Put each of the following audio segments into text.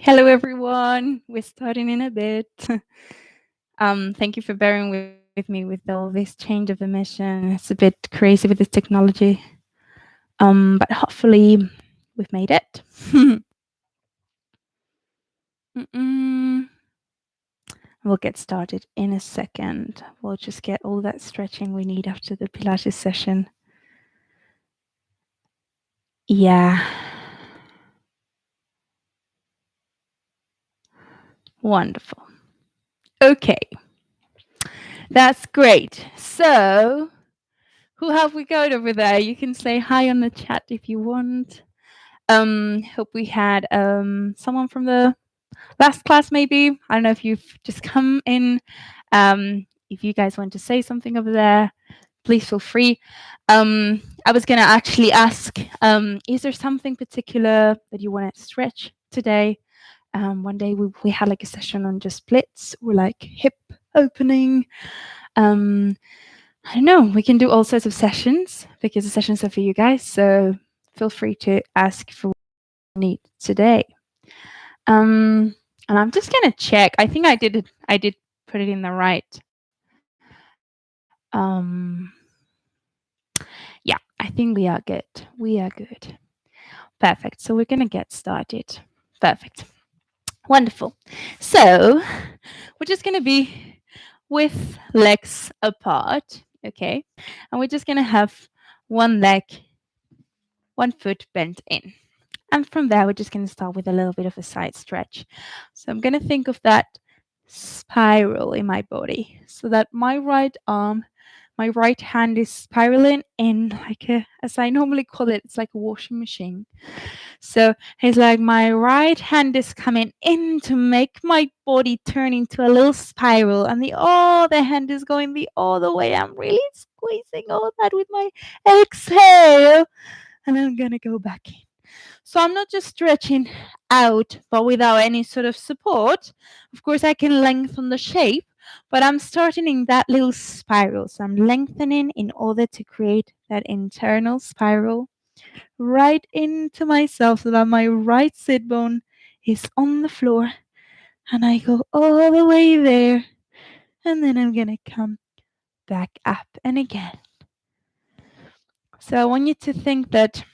Hello, everyone. We're starting in a bit. Thank you for bearing with me with all this change of emission. It's a bit crazy with this technology. But hopefully, we've made it. Mm-mm. We'll get started in a second. We'll just get all that stretching we need after the Pilates session. Yeah. Wonderful. Okay. That's great. So, who have we got over there? You can say hi on the chat if you want. Hope we had someone from the last class, maybe. I don't know if you've just come in. If you guys want to say something over there, please feel free. I was gonna actually ask, is there something particular that you want to stretch today? One day we had like a session on just splits or like hip opening. I don't know. We can do all sorts of sessions because the sessions are for you guys. So feel free to ask for what you need today. And I'm just gonna check. I think I did it. I did put it in the right. Yeah, I think we are good. We are good. Perfect. So we're gonna get started. Perfect. Wonderful. So we're just gonna be with legs apart, okay? And we're just gonna have one leg, one foot bent in. And from there, we're just going to start with a little bit of a side stretch. So I'm going to think of that spiral in my body so that my right arm, my right hand is spiraling in like a, as I normally call it, it's like a washing machine. So it's like my right hand is coming in to make my body turn into a little spiral, and the other hand is going the other way. I'm really squeezing all that with my exhale, and I'm going to go back in. So I'm not just stretching out, but without any sort of support. Of course, I can lengthen the shape, but I'm starting in that little spiral. So I'm lengthening in order to create that internal spiral right into myself so that my right sit bone is on the floor. And I go all the way there. And then I'm going to come back up and again. So I want you to think that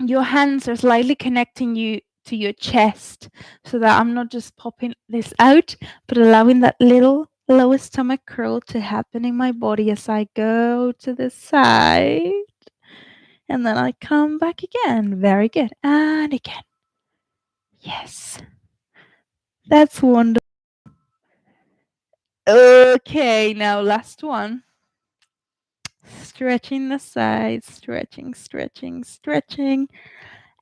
your hands are slightly connecting you to your chest so that I'm not just popping this out, but allowing that little lower stomach curl to happen in my body as I go to the side. And then I come back again. Very good. And again. Yes. That's wonderful. Okay, now last one. Stretching the sides, stretching, stretching, stretching.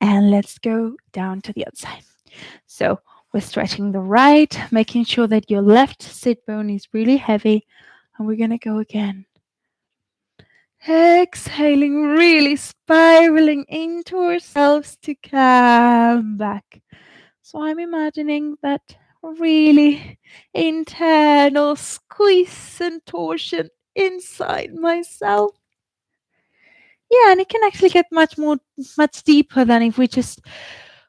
And let's go down to the other side. So we're stretching the right, making sure that your left sit bone is really heavy. And we're going to go again. Exhaling, really spiraling into ourselves to come back. So I'm imagining that really internal squeeze and torsion inside myself. Yeah, and it can actually get much deeper than if we just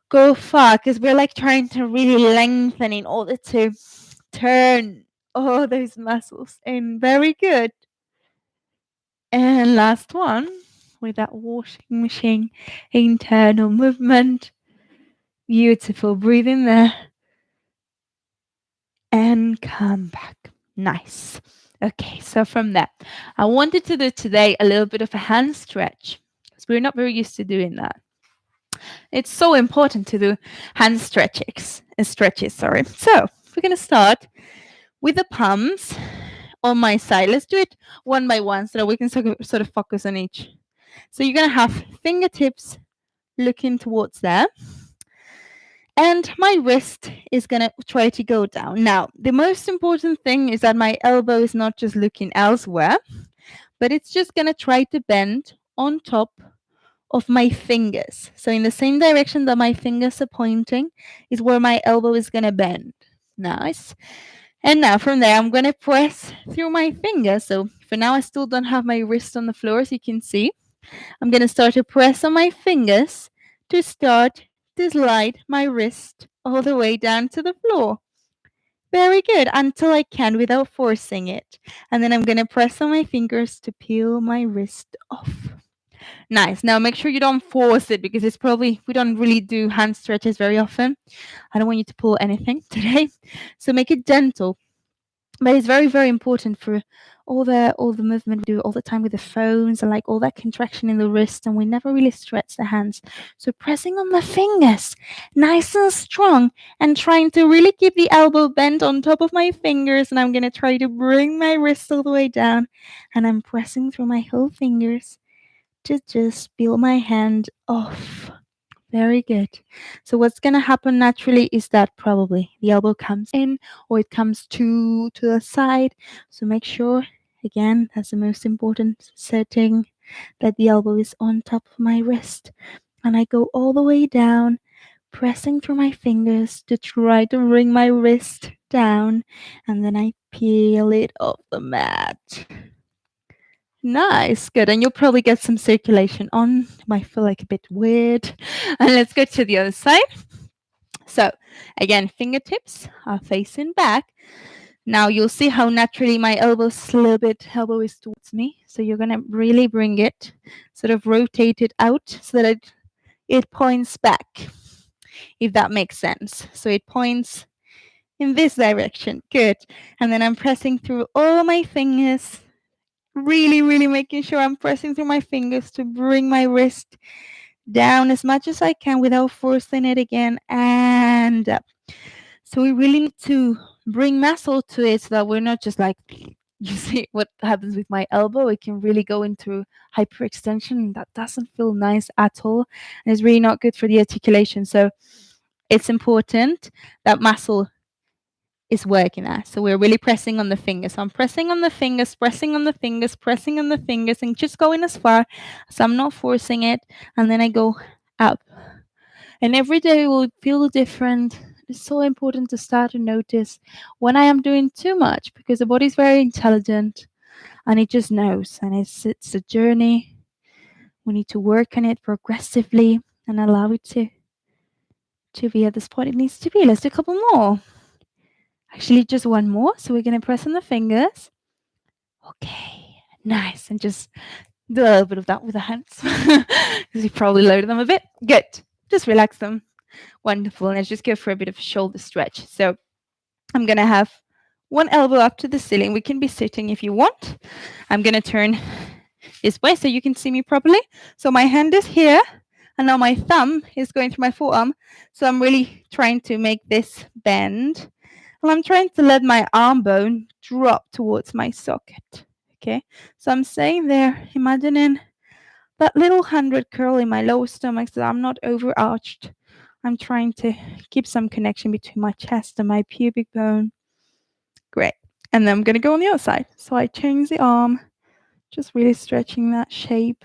go far, because we're like trying to really lengthen in order to turn all those muscles in. Very good. And last one with that washing machine internal movement. Beautiful. Breathe in there and come back. Nice. Okay, so from that, I wanted to do today a little bit of a hand stretch because we're not very used to doing that. It's so important to do hand stretches. Sorry. So we're going to start with the palms on my side. Let's do it one by one so that we can sort of focus on each. So you're going to have fingertips looking towards there. And my wrist is going to try to go down. Now, the most important thing is that my elbow is not just looking elsewhere, but it's just going to try to bend on top of my fingers. So in the same direction that my fingers are pointing is where my elbow is going to bend. Nice. And now from there, I'm going to press through my fingers. So for now, I still don't have my wrist on the floor, as you can see. I'm going to start to press on my fingers to start to slide my wrist all the way down to the floor. Very good, until I can without forcing it. And then I'm going to press on my fingers to peel my wrist off. Nice. Now make sure you don't force it because it's probably, we don't really do hand stretches very often. I don't want you to pull anything today. So make it gentle. But it's very, very important for all the movement we do all the time with the phones and like all that contraction in the wrist, and we never really stretch the hands. So pressing on the fingers, nice and strong, and trying to really keep the elbow bent on top of my fingers. And I'm gonna try to bring my wrist all the way down, and I'm pressing through my whole fingers to just peel my hand off. Very good. So what's going to happen naturally is that probably the elbow comes in or it comes to the side. So make sure, again, that's the most important setting, that the elbow is on top of my wrist. And I go all the way down, pressing through my fingers to try to bring my wrist down. And then I peel it off the mat. Nice, good. And you'll probably get some circulation on. It might feel like a bit weird. And let's go to the other side. So again, fingertips are facing back. Now you'll see how naturally my elbow is towards me. So you're going to really bring it, sort of rotate it out so that it points back, if that makes sense. So it points in this direction. Good. And then I'm pressing through all my fingers, really, really making sure I'm pressing through my fingers to bring my wrist down as much as I can without forcing it again, and up. So we really need to bring muscle to it so that we're not just like, you see what happens with my elbow, it can really go into hyperextension. That doesn't feel nice at all, and it's really not good for the articulation. So it's important that muscle is working there. So we're really pressing on the fingers. So I'm pressing on the fingers, pressing on the fingers, pressing on the fingers, and just going as far as I'm not forcing it. And then I go up. And every day will feel different. It's so important to start to notice when I am doing too much, because the body is very intelligent and it just knows. And it's a journey. We need to work on it progressively and allow it to be at the spot it needs to be. Let's do a couple more. Actually, just one more. So we're going to press on the fingers. Okay, nice. And just do a little bit of that with the hands because you probably loaded them a bit. Good. Just relax them. Wonderful. And let's just go for a bit of a shoulder stretch. So I'm going to have one elbow up to the ceiling. We can be sitting if you want. I'm going to turn this way so you can see me properly. So my hand is here. And now my thumb is going through my forearm. So I'm really trying to make this bend. And I'm trying to let my arm bone drop towards my socket. Okay, so I'm staying there, imagining that little 100 curl in my lower stomach so I'm not overarched. I'm trying to keep some connection between my chest and my pubic bone. Great. And then I'm going to go on the other side. So I change the arm, just really stretching that shape,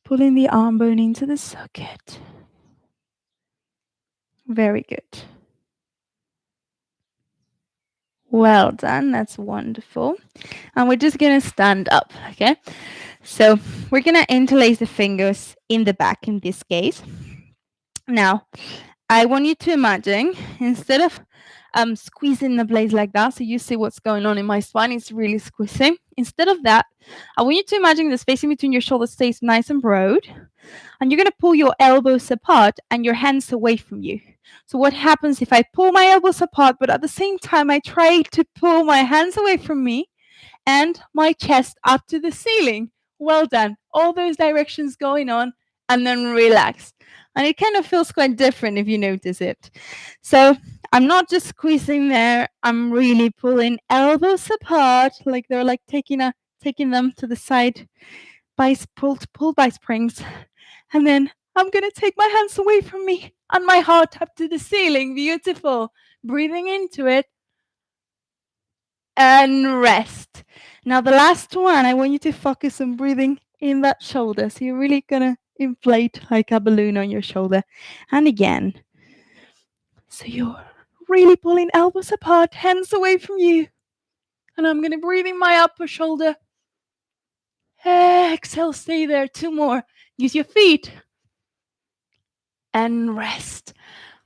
pulling the arm bone into the socket. Very good. Well done. That's wonderful. And we're just going to stand up, okay? So we're going to interlace the fingers in the back in this case. Now, I want you to imagine, instead of squeezing the blades like that, so you see what's going on in my spine, it's really squeezing. Instead of that, I want you to imagine the space in between your shoulders stays nice and broad, and you're going to pull your elbows apart and your hands away from you. So what happens if I pull my elbows apart, but at the same time I try to pull my hands away from me and my chest up to the ceiling? Well done. All those directions going on, and then relax. And it kind of feels quite different if you notice it. So I'm not just squeezing there. I'm really pulling elbows apart, like they're like taking them to the side, pulled by springs. And then I'm going to take my hands away from me and my heart up to the ceiling. Beautiful. Breathing into it. And rest. Now the last one, I want you to focus on breathing in that shoulder. So you're really going to inflate like a balloon on your shoulder. And again. So you're really pulling elbows apart, hands away from you. And I'm going to breathe in my upper shoulder. Exhale, stay there. 2 more. Use your feet. And rest.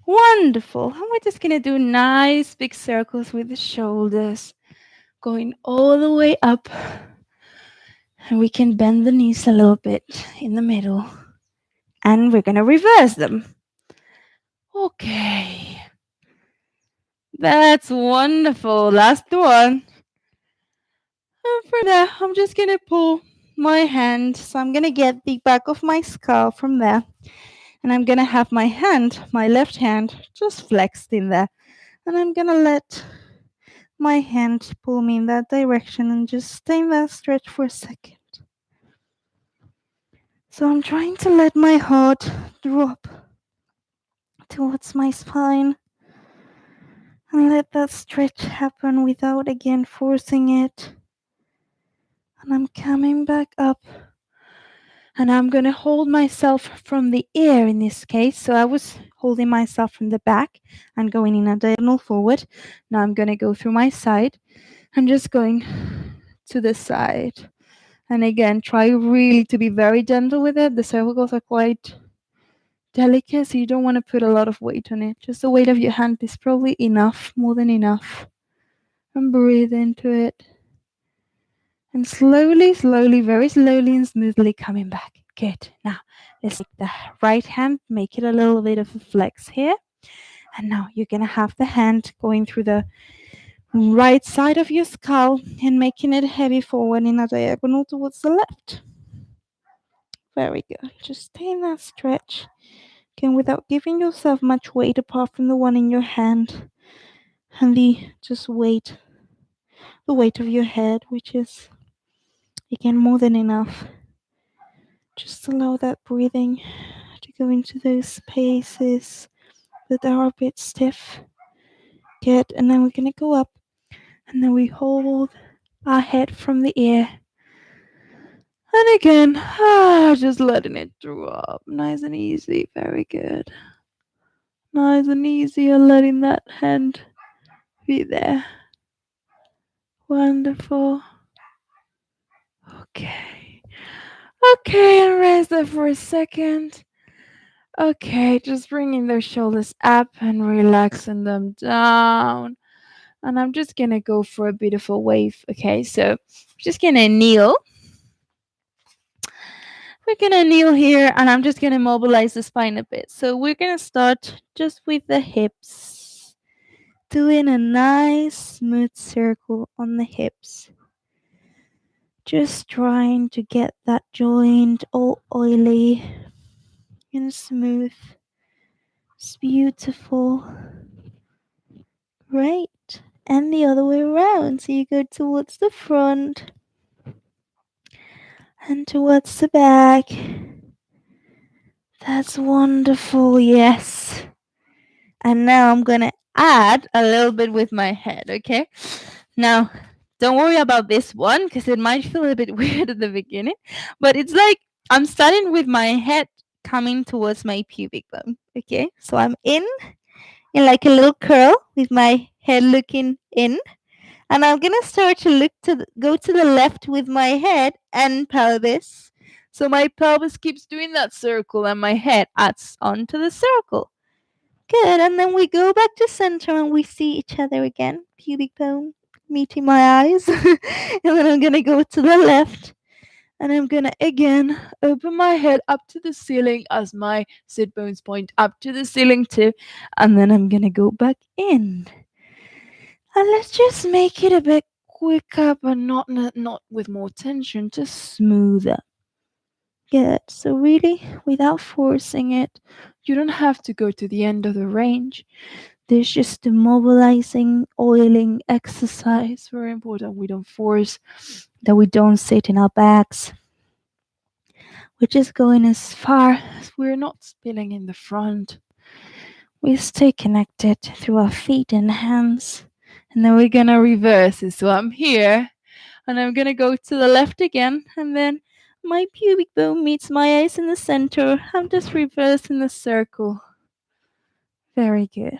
Wonderful. And we're just going to do nice big circles with the shoulders going all the way up. And we can bend the knees a little bit in the middle. And we're going to reverse them. Okay. That's wonderful. Last one. And from there, I'm just going to pull my hand. So I'm going to get the back of my skull from there. And I'm going to have my hand, my left hand, just flexed in there. And I'm going to let my hand pull me in that direction and just stay in that stretch for a second. So I'm trying to let my heart drop towards my spine and let that stretch happen without again forcing it. And I'm coming back up. And I'm going to hold myself from the ear in this case. So I was holding myself from the back and going in a diagonal forward. Now I'm going to go through my side and just going to the side. And again, try really to be very gentle with it. The cervicals are quite delicate, so you don't want to put a lot of weight on it. Just the weight of your hand is probably enough, more than enough. And breathe into it. And slowly, very slowly and smoothly coming back. Good. Now, let's take the right hand, make it a little bit of a flex here. And now you're going to have the hand going through the right side of your skull and making it heavy forward in a diagonal towards the left. Very good. Just stay in that stretch. Again, without giving yourself much weight apart from the one in your hand and the weight of your head, which is again more than enough. Just allow that breathing to go into those spaces that are a bit stiff. Good. And then we're going to go up and then we hold our head from the ear. And again, just letting it drop. Nice and easy. Very good. Nice and easy, and letting that hand be there. Wonderful. Okay. Okay, and rest there for a second. Okay, just bringing those shoulders up and relaxing them down. And I'm just going to go for a bit of a wave. Okay, so just going to kneel. We're going to kneel here and I'm just going to mobilize the spine a bit. So we're going to start just with the hips. Doing a nice smooth circle on the hips. Just trying to get that joint all oily and smooth. It's beautiful. Great. And the other way around. So you go towards the front and towards the back. That's wonderful. Yes. And now I'm going to add a little bit with my head, okay? Now, don't worry about this one because it might feel a bit weird at the beginning, but it's like I'm starting with my head coming towards my pubic bone, okay? So I'm in like a little curl with my head looking in, and I'm gonna start to go to the left with my head and pelvis. So my pelvis keeps doing that circle and my head adds onto the circle. Good, and then we go back to center and we see each other again. Pubic bone meeting my eyes. And then I'm gonna go to the left and I'm gonna again open my head up to the ceiling as my sit bones point up to the ceiling too. And then I'm gonna go back in. And let's just make it a bit quicker, but not with more tension, just smoother. Good. So really, without forcing it, you don't have to go to the end of the range. There's just a mobilizing, oiling exercise. Very important. We don't force, that we don't sit in our backs. We're just going as far as we're not spilling in the front. We stay connected through our feet and hands. And then we're going to reverse it. So I'm here and I'm going to go to the left again. And then my pubic bone meets my eyes in the center. I'm just reversing the circle. Very good.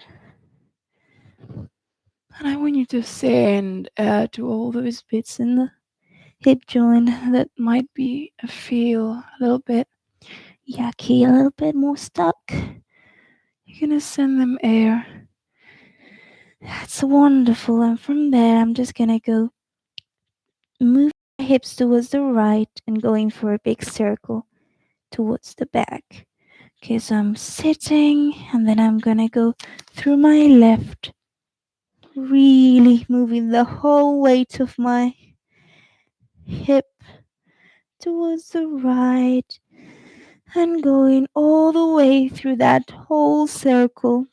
And I want you to send to all those bits in the hip joint that might be feel a little bit yucky, a little bit more stuck. You're gonna send them air. That's wonderful. And from there, I'm just gonna go move my hips towards the right and going for a big circle towards the back. Okay, so I'm sitting and then I'm gonna go through my left, really moving the whole weight of my hip towards the right and going all the way through that whole circle.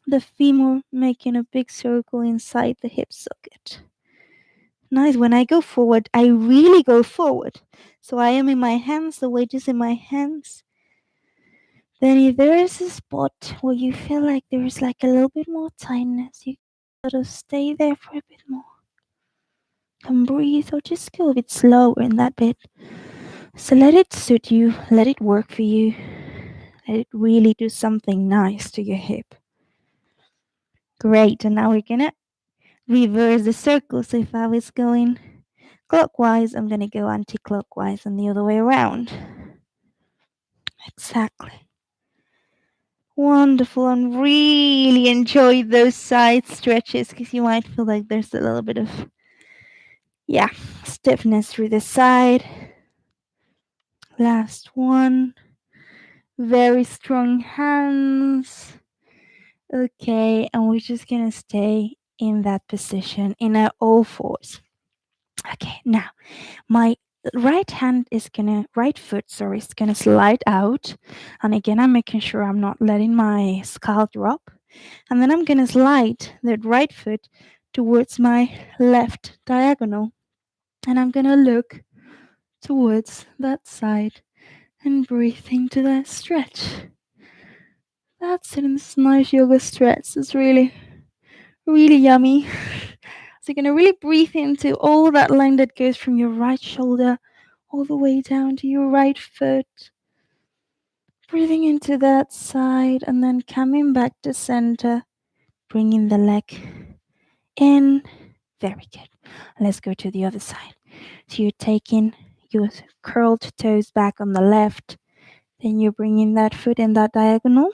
The femur making a big circle inside the hip socket. Nice. When I go forward, I really go forward. So I am in my hands, the weight is in my hands. Then if there is a spot where you feel like there is like a little bit more tightness, you sort of stay there for a bit more. And breathe or just go a bit slower in that bit. So let it suit you, let it work for you. Let it really do something nice to your hip. Great, and now we're gonna reverse the circle. So if I was going clockwise, I'm gonna go anti-clockwise and the other way around. Exactly. Wonderful, and really enjoy those side stretches because you might feel like there's a little bit of, stiffness through the side. Last one. Very strong hands. Okay, and we're just gonna stay in that position in our all fours. Okay, now my right foot, is gonna slide out. And again, I'm making sure I'm not letting my skull drop. And then I'm gonna slide the right foot towards my left diagonal. And I'm gonna look towards that side and breathe into that stretch. That's it, and this nice yoga stretch is really, really yummy. So you're gonna really breathe into all that line that goes from your right shoulder all the way down to your right foot. Breathing into that side and then coming back to center, bringing the leg in. Very good. Let's go to the other side. So you're taking your curled toes back on the left, then you're bringing that foot in that diagonal.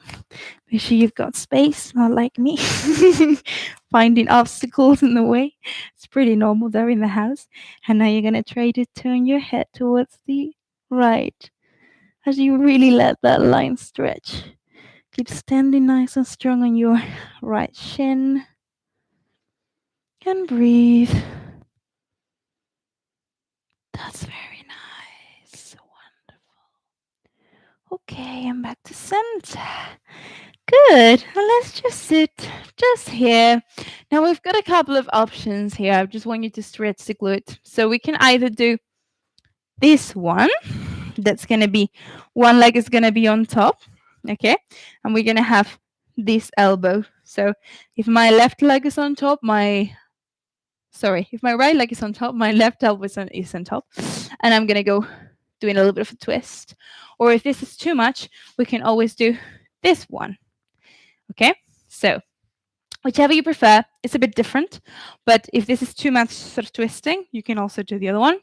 Make sure you've got space, not like me, finding obstacles in the way. It's pretty normal there in the house. And now you're going to try to turn your head towards the right as you really let that line stretch. Keep standing nice and strong on your right shin. And breathe. That's very nice. Wonderful. Okay, I'm back to center. Good. And let's just sit just here. Now we've got a couple of options here. I just want you to stretch the glute. So we can either do this one. That's going to be one leg is going to be on top. Okay. And we're going to have this elbow. So if my left leg is on top, if my right leg is on top, my left elbow is on top. And I'm going to go doing a little bit of a twist. Or if this is too much, we can always do this one. Okay, so whichever you prefer, it's a bit different. But if this is too much sort of twisting, you can also do the other one.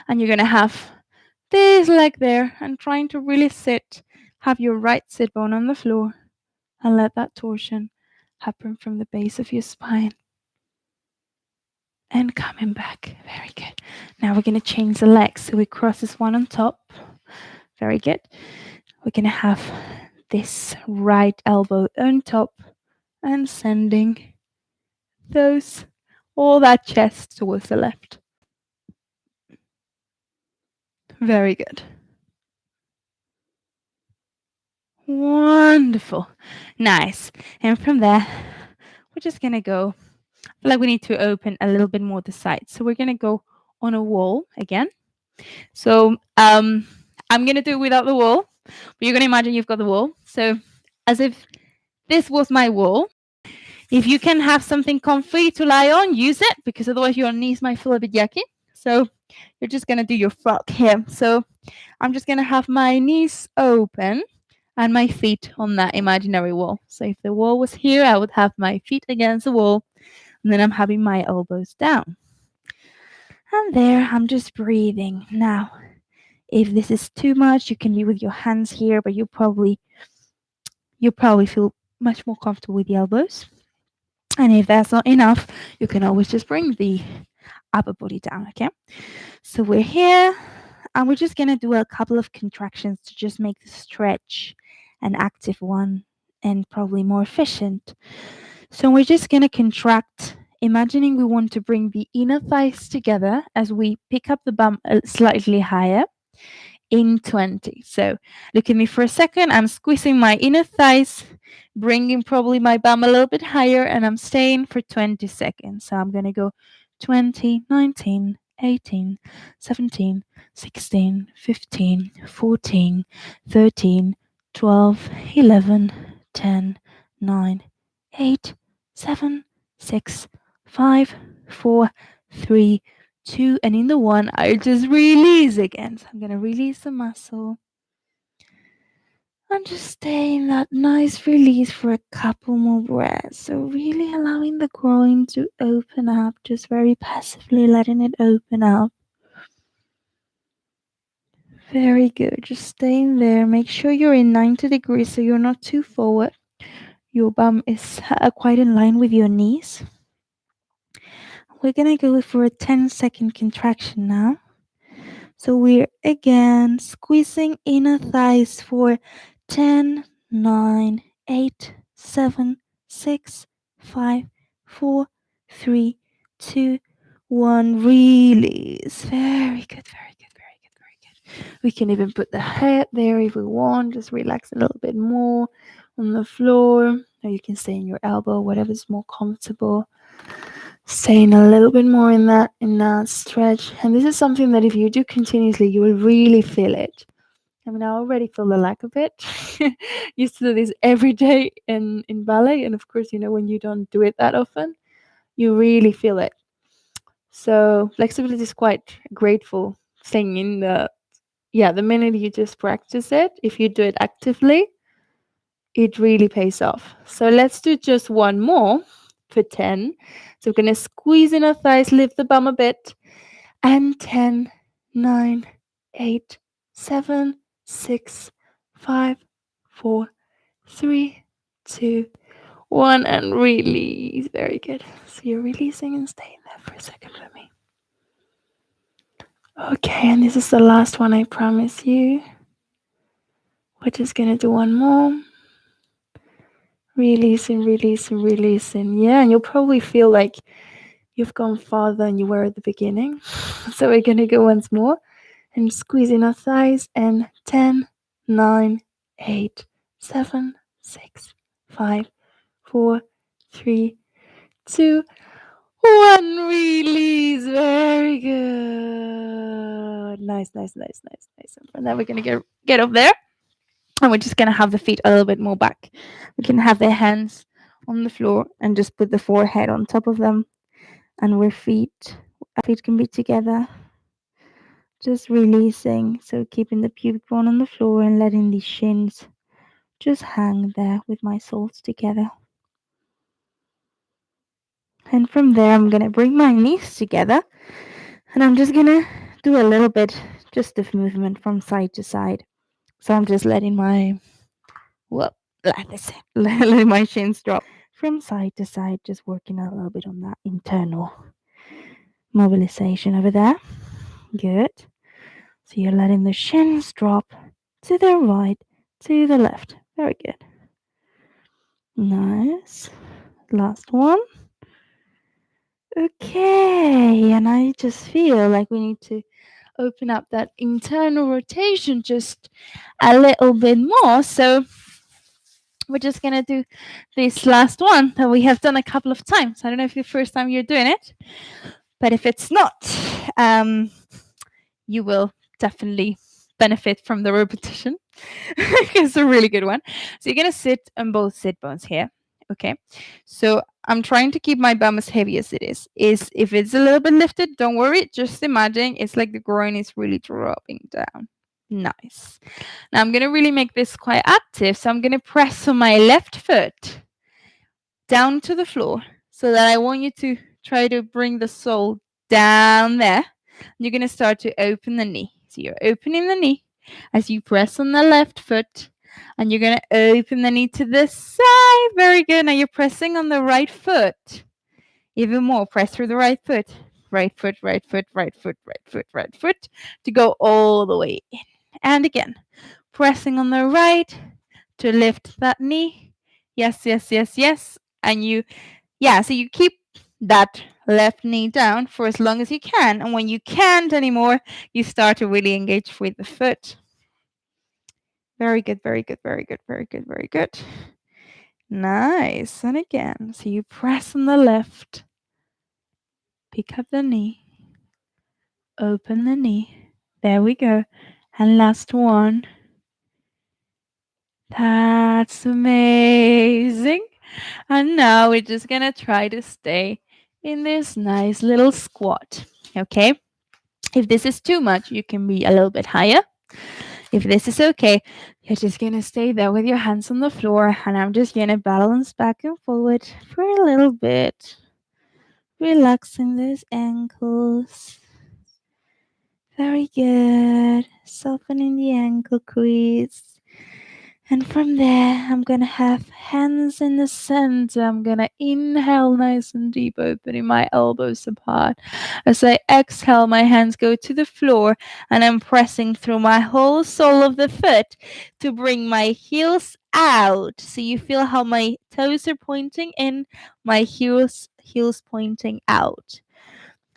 And you're going to have this leg there and trying to really sit, have your right sit bone on the floor and let that torsion happen from the base of your spine. And coming back. Very good. Now we're going to change the legs. So we cross this one on top. Very good. We're going to have this right elbow on top and sending all that chest towards the left. Very good. Wonderful. Nice. And from there, we're just going to go. I feel like we need to open a little bit more the sides. So we're going to go on a wall again. So I'm going to do it without the wall. But you're going to imagine you've got the wall. So as if this was my wall. If you can have something comfy to lie on, use it, because otherwise your knees might feel a bit yucky. So you're just going to do your frog here. So I'm just going to have my knees open and my feet on that imaginary wall. So if the wall was here, I would have my feet against the wall, and then I'm having my elbows down. And there, I'm just breathing. Now, if this is too much, you can be with your hands here, but you're you probably feel much more comfortable with the elbows. And if that's not enough, you can always just bring the upper body down, okay? So we're here, and we're just going to do a couple of contractions to just make the stretch an active one and probably more efficient. So we're just going to contract, imagining we want to bring the inner thighs together as we pick up the bum slightly higher in 20. So look at me for a second. I'm squeezing my inner thighs, bringing probably my bum a little bit higher, and I'm staying for 20 seconds. So I'm going to go 20, 19, 18, 17, 16, 15, 14, 13, 12, 11, 10, 9, 8, 7, 6, 5, 4, 3, 2, and in the one, I just release again. So I'm going to release the muscle and just stay in that nice release for a couple more breaths. So really allowing the groin to open up, just very passively letting it open up. Very good. Just staying there. Make sure you're in 90 degrees so you're not too forward. Your bum is quite in line with your knees. We're going to go for a 10-second contraction now. So we're again squeezing inner thighs for 10, 9, 8, 7, 6, 5, 4, 3, 2, 1. Release. Very good, very good, very good, very good. We can even put the head there if we want. Just relax a little bit more on the floor. Or you can stay in your elbow, whatever's more comfortable. Staying a little bit more in that stretch. And this is something that if you do continuously, you will really feel it. I mean, I already feel the lack of it. Used to do this every day in ballet, and of course, when you don't do it that often, you really feel it. So flexibility is quite a grateful thing in the minute you just practice it. If you do it actively, it really pays off. So let's do just one more for 10. So we're going to squeeze in our thighs, lift the bum a bit, and 10, 9, 8, 7, 6, 5, 4, 3, 2, 1, and release. Very good. So you're releasing and staying there for a second for me. Okay, and this is the last one, I promise you. We're just going to do one more. Releasing, releasing, releasing. Yeah, and you'll probably feel like you've gone farther than you were at the beginning. So we're going to go once more and squeezing our thighs, and 10, 9, 8, 7, 6, 5, 4, 3, 2, 1. Release. Very good. Nice, nice, nice, nice, nice. And then we're going to get up there. And we're just going to have the feet a little bit more back. We can have their hands on the floor and just put the forehead on top of them. And our feet can be together. Just releasing. So keeping the pubic bone on the floor and letting the shins just hang there with my soles together. And from there, I'm going to bring my knees together. And I'm just going to do a little bit just of movement from side to side. So I'm just letting my letting my shins drop from side to side, just working a little bit on that internal mobilization over there. Good. So you're letting the shins drop to the right, to the left. Very good. Nice. Last one. Okay, and I just feel like we need to open up that internal rotation just a little bit more. So we're just going to do this last one that we have done a couple of times. I don't know if it's the first time you're doing it, but if it's not, you will definitely benefit from the repetition. It's a really good one. So you're going to sit on both sit bones here. Okay. So I'm trying to keep my bum as heavy as it is. If it's a little bit lifted, don't worry. Just imagine it's like the groin is really dropping down. Nice. Now I'm going to really make this quite active. So I'm going to press on my left foot down to the floor so that I want you to try to bring the sole down there. You're going to start to open the knee. So you're opening the knee as you press on the left foot And you're going to open the knee to the side. Very good. Now you're pressing on the right foot. Even more. Press through the right foot. Right foot, right foot, right foot, right foot, right foot. To go all the way in. And again. Pressing on the right to lift that knee. Yes, yes, yes, yes. And so you keep that left knee down for as long as you can. And when you can't anymore, you start to really engage with the foot. Very good, very good, very good, very good, very good. Nice. And again, so you press on the left, pick up the knee, open the knee. There we go. And last one. That's amazing. And now we're just gonna try to stay in this nice little squat. Okay? If this is too much, you can be a little bit higher. If this is okay, you're just gonna stay there with your hands on the floor, and I'm just gonna balance back and forward for a little bit. Relaxing those ankles. Very good. Softening the ankle crease. And from there, I'm going to have hands in the center. I'm going to inhale nice and deep, opening my elbows apart. As I exhale, my hands go to the floor, and I'm pressing through my whole sole of the foot to bring my heels out. So you feel how my toes are pointing in, my heels pointing out.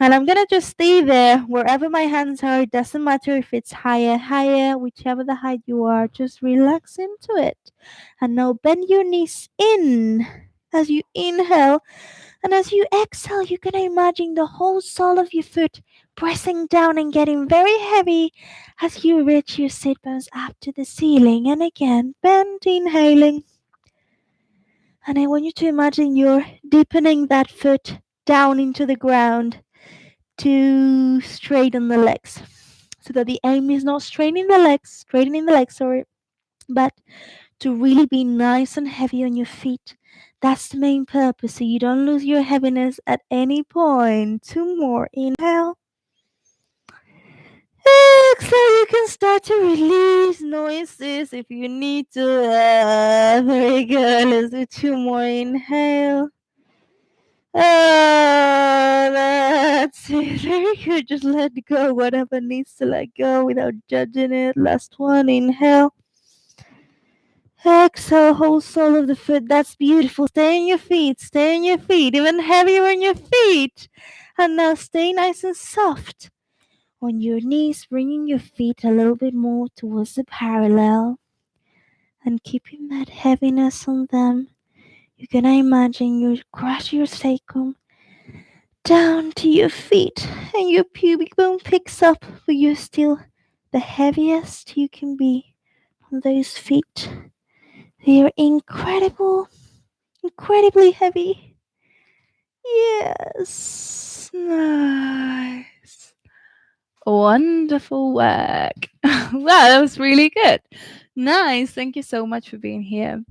And I'm gonna just stay there wherever my hands are. It doesn't matter if it's higher, whichever the height you are, just relax into it. And now bend your knees in as you inhale. And as you exhale, you're gonna imagine the whole sole of your foot pressing down and getting very heavy as you reach your sit bones up to the ceiling. And again, bend, inhaling. And I want you to imagine you're deepening that foot down into the ground to straighten the legs, so that the aim is not straightening the legs, but to really be nice and heavy on your feet. That's the main purpose, so you don't lose your heaviness at any point. Two more. Inhale. Exhale. You can start to release noises if you need to. Very good. Let's do two more. Inhale. That's it. Very good. Just let go whatever needs to let go without judging it. Last one. Inhale. Exhale. Whole sole of the foot. That's beautiful. Stay on your feet. Stay on your feet. Even heavier on your feet. And now stay nice and soft on your knees, bringing your feet a little bit more towards the parallel and keeping that heaviness on them. You're gonna imagine you crush your sacrum down to your feet, and your pubic bone picks up, but you're still the heaviest you can be on those feet. They are incredibly heavy. Yes, nice. Wonderful work. Wow, that was really good. Nice. Thank you so much for being here.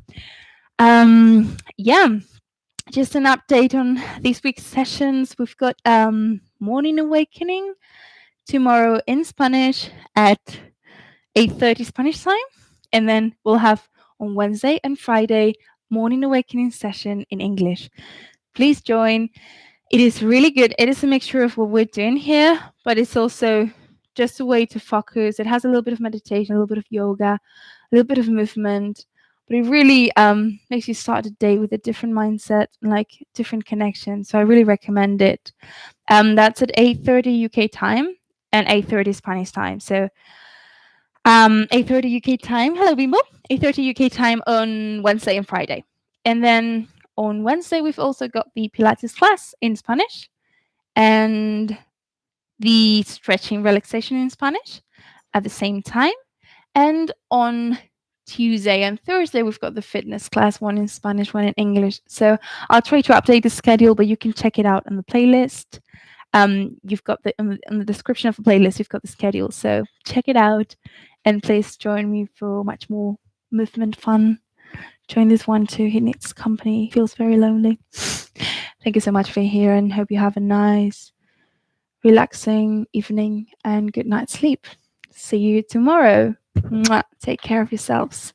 Yeah, just an update on this week's sessions. We've got morning awakening tomorrow in Spanish at 8:30 Spanish time, and then we'll have on Wednesday and Friday morning awakening session in English. Please join. It is really good. It is a mixture of what we're doing here, but it's also just a way to focus. It has a little bit of meditation, a little bit of yoga, a little bit of movement, but it really makes you start the day with a different mindset, like different connection. So I really recommend it. That's at 8:30 UK time and 8:30 Spanish time. So 8:30 UK time. Hello, Bimbo. 8:30 UK time on Wednesday and Friday. And then on Wednesday, we've also got the Pilates class in Spanish and the stretching relaxation in Spanish at the same time. And on Tuesday and Thursday, we've got the fitness class, one in Spanish, one in English. So I'll try to update the schedule, but you can check it out on the playlist. You've got in the description of the playlist, you've got the schedule. So check it out, and please join me for much more movement fun. Join this one too. He needs company. He feels very lonely. Thank you so much for being here, and hope you have a nice, relaxing evening and good night's sleep. See you tomorrow. Mwah. Take care of yourselves.